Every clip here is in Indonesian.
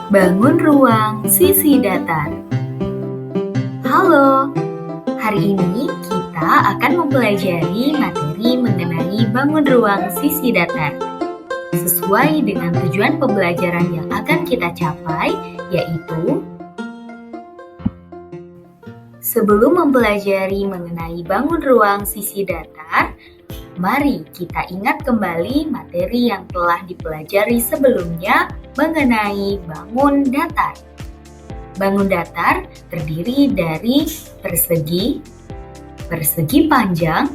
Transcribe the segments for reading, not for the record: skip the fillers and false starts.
Bangun ruang sisi datar. Halo, hari ini kita akan mempelajari materi mengenai bangun ruang sisi datar. Sesuai dengan tujuan pembelajaran yang akan kita capai, yaitu sebelum mempelajari mengenai bangun ruang sisi datar, mari kita ingat kembali materi yang telah dipelajari sebelumnya mengenai bangun datar. Bangun datar terdiri dari persegi, persegi panjang,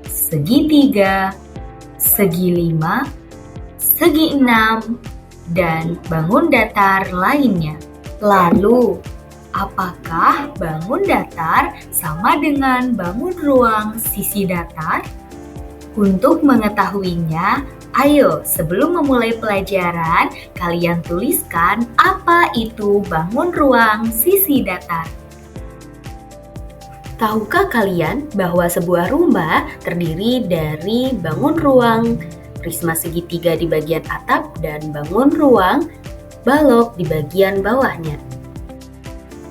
segitiga, segi lima, segi enam, dan bangun datar lainnya. Lalu, apakah bangun datar sama dengan bangun ruang sisi datar? Untuk mengetahuinya, ayo sebelum memulai pelajaran, kalian tuliskan apa itu bangun ruang sisi datar. Tahukah kalian bahwa sebuah rumah terdiri dari bangun ruang prisma segitiga di bagian atap dan bangun ruang balok di bagian bawahnya?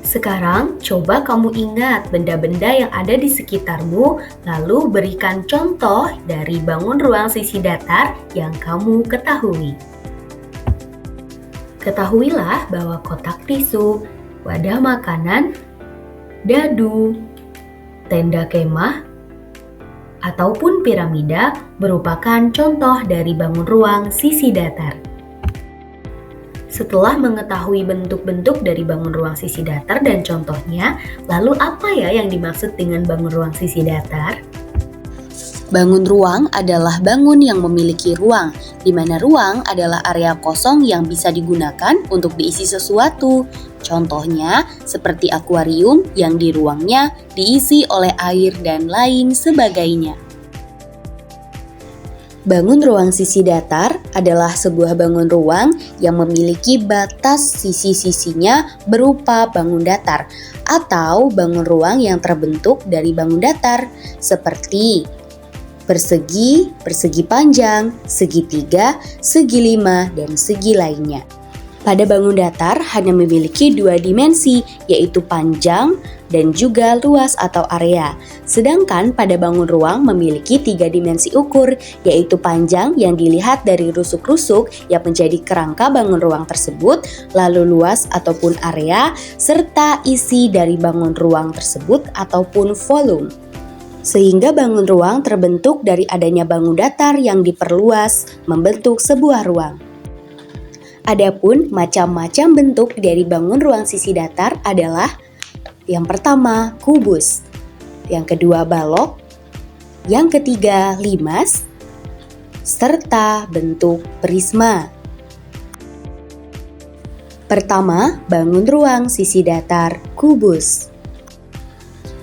Sekarang, coba kamu ingat benda-benda yang ada di sekitarmu, lalu berikan contoh dari bangun ruang sisi datar yang kamu ketahui. Ketahuilah bahwa kotak tisu, wadah makanan, dadu, tenda kemah, ataupun piramida merupakan contoh dari bangun ruang sisi datar. Setelah mengetahui bentuk-bentuk dari bangun ruang sisi datar dan contohnya, lalu apa ya yang dimaksud dengan bangun ruang sisi datar? Bangun ruang adalah bangun yang memiliki ruang, di mana ruang adalah area kosong yang bisa digunakan untuk diisi sesuatu. Contohnya, seperti akuarium yang di ruangnya diisi oleh air dan lain sebagainya. Bangun ruang sisi datar adalah sebuah bangun ruang yang memiliki batas sisi-sisinya berupa bangun datar atau bangun ruang yang terbentuk dari bangun datar seperti persegi, persegi panjang, segitiga, segi lima, dan segi lainnya. Pada bangun datar hanya memiliki dua dimensi, yaitu panjang dan juga luas atau area. Sedangkan pada bangun ruang memiliki tiga dimensi ukur, yaitu panjang yang dilihat dari rusuk-rusuk yang menjadi kerangka bangun ruang tersebut, lalu luas ataupun area, serta isi dari bangun ruang tersebut ataupun volume. Sehingga bangun ruang terbentuk dari adanya bangun datar yang diperluas membentuk sebuah ruang. Adapun macam-macam bentuk dari bangun ruang sisi datar adalah yang pertama kubus, yang kedua balok, yang ketiga limas, serta bentuk prisma. Pertama, bangun ruang sisi datar kubus.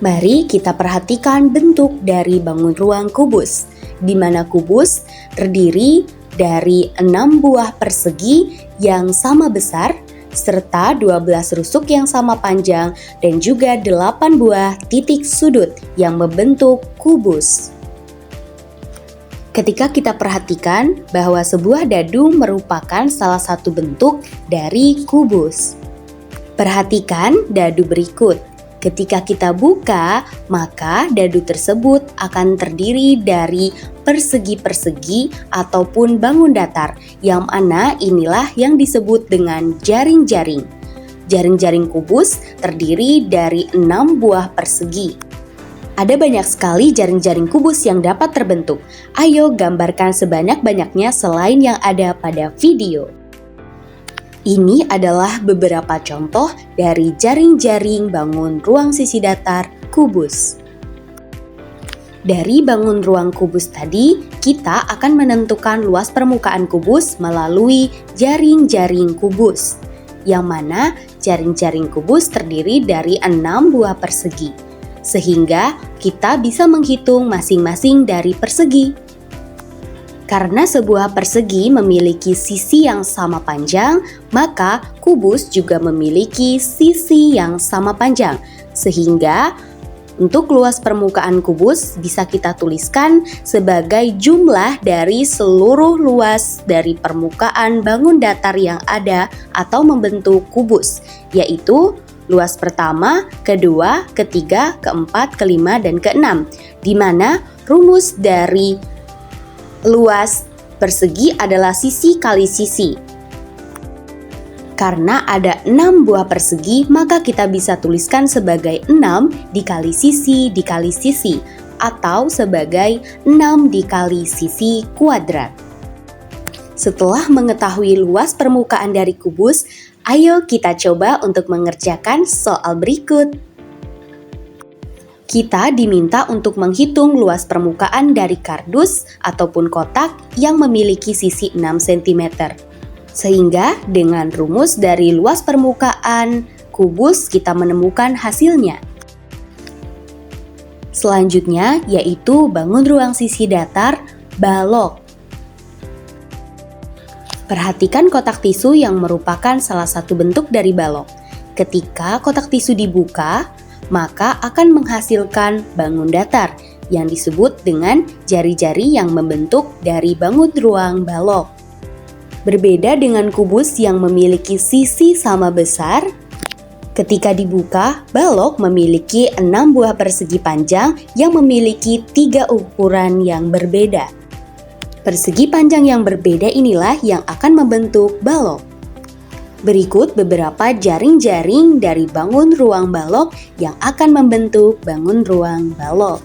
Mari kita perhatikan bentuk dari bangun ruang kubus, di mana kubus terdiri dari 6 buah persegi yang sama besar, serta 12 rusuk yang sama panjang, dan juga 8 buah titik sudut yang membentuk kubus. Ketika kita perhatikan bahwa sebuah dadu merupakan salah satu bentuk dari kubus. Perhatikan dadu berikut. Ketika kita buka, maka dadu tersebut akan terdiri dari persegi-persegi ataupun bangun datar, yang mana inilah yang disebut dengan jaring-jaring. Jaring-jaring kubus terdiri dari 6 buah persegi. Ada banyak sekali jaring-jaring kubus yang dapat terbentuk. Ayo gambarkan sebanyak-banyaknya selain yang ada pada video. Ini adalah beberapa contoh dari jaring-jaring bangun ruang sisi datar kubus. Dari bangun ruang kubus tadi, kita akan menentukan luas permukaan kubus melalui jaring-jaring kubus, yang mana jaring-jaring kubus terdiri dari 6 buah persegi, sehingga kita bisa menghitung masing-masing dari persegi. Karena sebuah persegi memiliki sisi yang sama panjang, maka kubus juga memiliki sisi yang sama panjang, sehingga Untuk luas permukaan kubus bisa kita tuliskan sebagai jumlah dari seluruh luas dari permukaan bangun datar yang ada atau membentuk kubus, yaitu luas pertama, kedua, ketiga, keempat, kelima, dan keenam, di mana rumus dari luas persegi adalah sisi kali sisi. Karena ada 6 buah persegi, maka kita bisa tuliskan sebagai 6 dikali sisi, atau sebagai 6 dikali sisi kuadrat. Setelah mengetahui luas permukaan dari kubus, ayo kita coba untuk mengerjakan soal berikut. Kita diminta untuk menghitung luas permukaan dari kardus ataupun kotak yang memiliki sisi 6 cm. Sehingga dengan rumus dari luas permukaan kubus kita menemukan hasilnya. Selanjutnya yaitu bangun ruang sisi datar balok. Perhatikan kotak tisu yang merupakan salah satu bentuk dari balok. Ketika kotak tisu dibuka, maka akan menghasilkan bangun datar yang disebut dengan jari-jari yang membentuk dari bangun ruang balok. Berbeda dengan kubus yang memiliki sisi sama besar, ketika dibuka, balok memiliki 6 buah persegi panjang yang memiliki 3 ukuran yang berbeda. Persegi panjang yang berbeda inilah yang akan membentuk balok. Berikut beberapa jaring-jaring dari bangun ruang balok yang akan membentuk bangun ruang balok.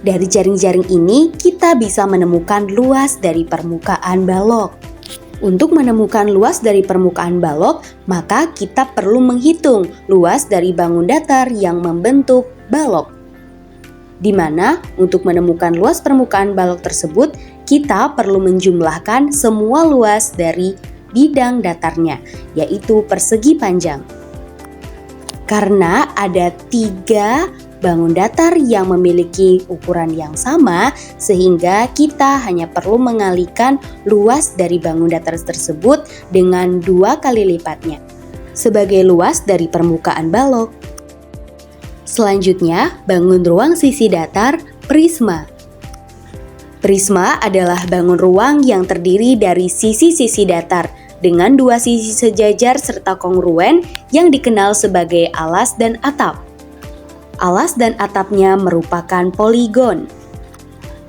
Dari jaring-jaring ini, kita bisa menemukan luas dari permukaan balok. Untuk menemukan luas dari permukaan balok, maka kita perlu menghitung luas dari bangun datar yang membentuk balok. Di mana untuk menemukan luas permukaan balok tersebut, kita perlu menjumlahkan semua luas dari bidang datarnya, yaitu persegi panjang. Karena ada 3 bangun datar yang memiliki ukuran yang sama, sehingga kita hanya perlu mengalikan luas dari bangun datar tersebut dengan 2 kali lipatnya, sebagai luas dari permukaan balok. Selanjutnya, bangun ruang sisi datar prisma. Prisma adalah bangun ruang yang terdiri dari sisi-sisi datar dengan 2 sisi sejajar serta kongruen yang dikenal sebagai alas dan atap. Alas dan atapnya merupakan poligon,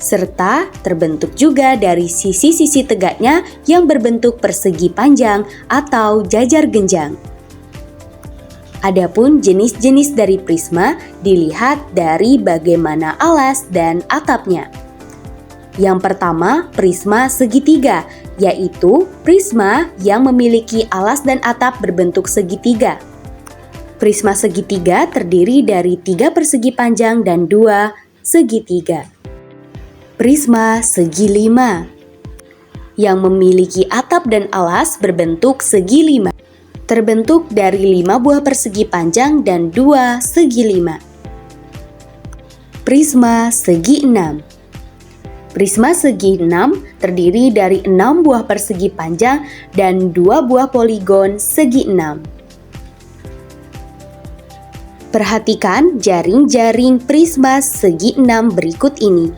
serta terbentuk juga dari sisi-sisi tegaknya yang berbentuk persegi panjang atau jajar genjang. Adapun jenis-jenis dari prisma dilihat dari bagaimana alas dan atapnya. Yang pertama, prisma segitiga, yaitu prisma yang memiliki alas dan atap berbentuk segitiga. Prisma segitiga terdiri dari 3 persegi panjang dan 2 segitiga. Prisma segi 5 yang memiliki atap dan alas berbentuk segi 5, terbentuk dari 5 buah persegi panjang dan 2 segi 5. Prisma segi 6. Prisma segi 6 terdiri dari 6 buah persegi panjang dan 2 buah poligon segi 6. Perhatikan jaring-jaring prisma segi 6 berikut ini.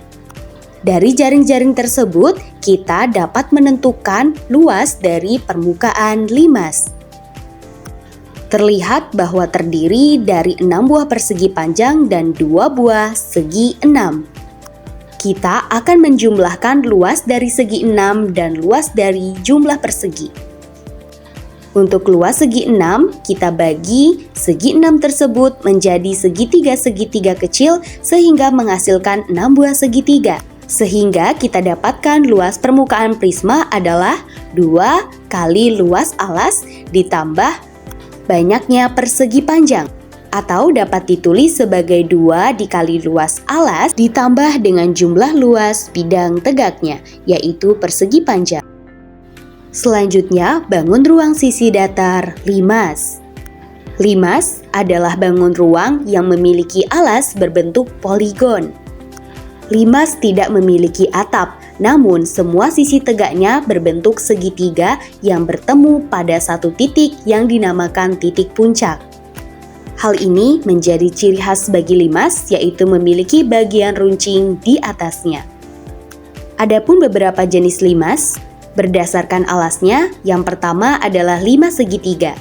Dari jaring-jaring tersebut, kita dapat menentukan luas dari permukaan limas. Terlihat bahwa terdiri dari 6 buah persegi panjang dan 2 buah segi 6. Kita akan menjumlahkan luas dari segi 6 dan luas dari jumlah persegi. Untuk luas segi 6, kita bagi segi 6 tersebut menjadi segitiga-segitiga kecil sehingga menghasilkan 6 buah segitiga. Sehingga kita dapatkan luas permukaan prisma adalah 2 kali luas alas ditambah banyaknya persegi panjang. Atau dapat ditulis sebagai 2 dikali luas alas ditambah dengan jumlah luas bidang tegaknya, yaitu persegi panjang. Selanjutnya, bangun ruang sisi datar limas. Limas adalah bangun ruang yang memiliki alas berbentuk poligon. Limas tidak memiliki atap, namun semua sisi tegaknya berbentuk segitiga yang bertemu pada satu titik yang dinamakan titik puncak. Hal ini menjadi ciri khas bagi limas, yaitu memiliki bagian runcing di atasnya. Adapun beberapa jenis limas, berdasarkan alasnya, yang pertama adalah limas segitiga,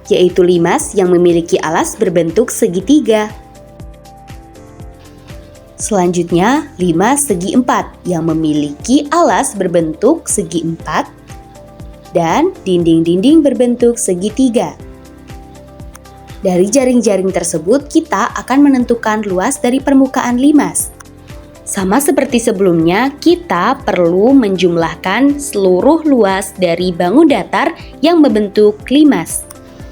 yaitu limas yang memiliki alas berbentuk segitiga. Selanjutnya, limas segi empat yang memiliki alas berbentuk segi empat dan dinding-dinding berbentuk segitiga. Dari jaring-jaring tersebut, kita akan menentukan luas dari permukaan limas. Sama seperti sebelumnya, kita perlu menjumlahkan seluruh luas dari bangun datar yang membentuk limas,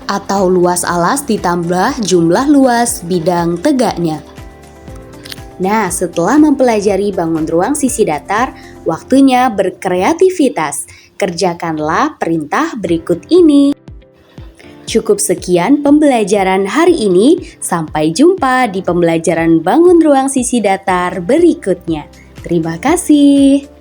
atau luas alas ditambah jumlah luas bidang tegaknya. Nah, setelah mempelajari bangun ruang sisi datar, waktunya berkreativitas. Kerjakanlah perintah berikut ini. Cukup sekian pembelajaran hari ini. Sampai jumpa di pembelajaran bangun ruang sisi datar berikutnya. Terima kasih.